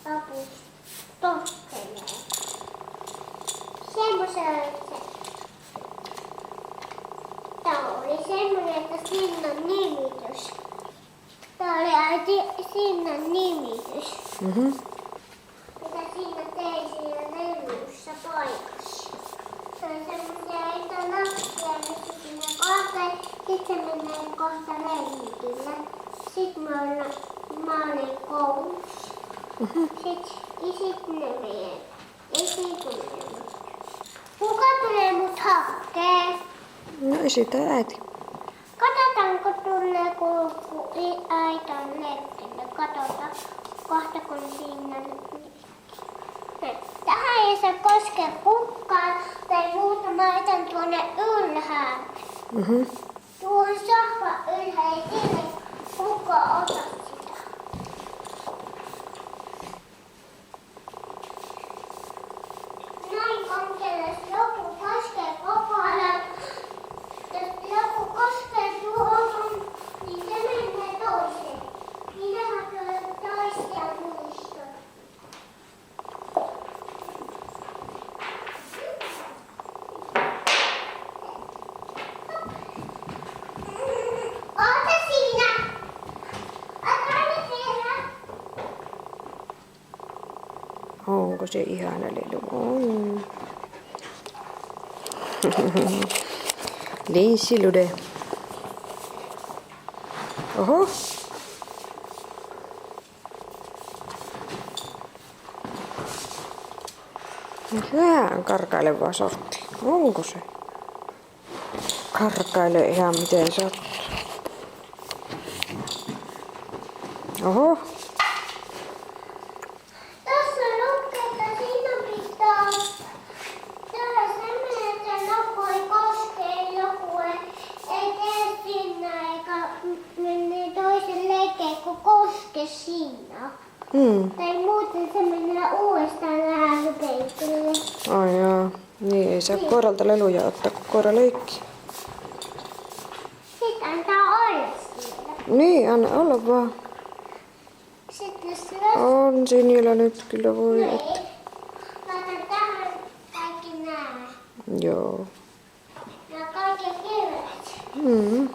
lopussa tottelee. Semmoisen se. Tää oli semmoinen, että Sinnan nimitys. Tää oli äiti Sinnan nimitys. Mitä Sinna tei siinä levyssä paikassa. Se oli semmoisia isoja nappia, missä sinne kohta. Sitten se menee kohta lenkille. Sitten mä olin koulussa. Sitten ne menee. Esi tulee. Kuka tulee mut hakkeen? No esitä äiti. Katsotaanko tulee kulku äiti on lenkille. Katsotaan. Kohta kun siinä tähän ei saa koskea kukkaan tai muuta. Mä laitan tuonne ylhäälle. Tuohon sohvan ylhäälle ei sille kukaan ota sitä. Näin konkelle, jos joku koskee koko ajan. Jos joku koskee tuohon, niin se menee toiseen. Minähän tulee toisia muistoja. Oota siinä! Ota ne siellä! Onko se ihana lelu? On. Linssi-Lude. Oho. Vähän karkaileva sortti. Onko se? Karkailee ihan miten sattuu. Oho. Tässä lukee, että siinä pitää tehdä semmoinen, että joku ei koske, joku ei tee sinne eikä mene toisen lekeen, kun koske siinä. Tai muuten se menee uudestaan lääkäpeitille. Ai jaa. Niin ei saa koiralta leluja ottaa, kun koira leikkii. Sitten antaa olla siellä. Niin, anna olla vaan. Sitten jos On Sinillä nyt kyllä voi. ei, laitan tähän kaikki nämä. Joo. Ja kaikki hyvät. Mm.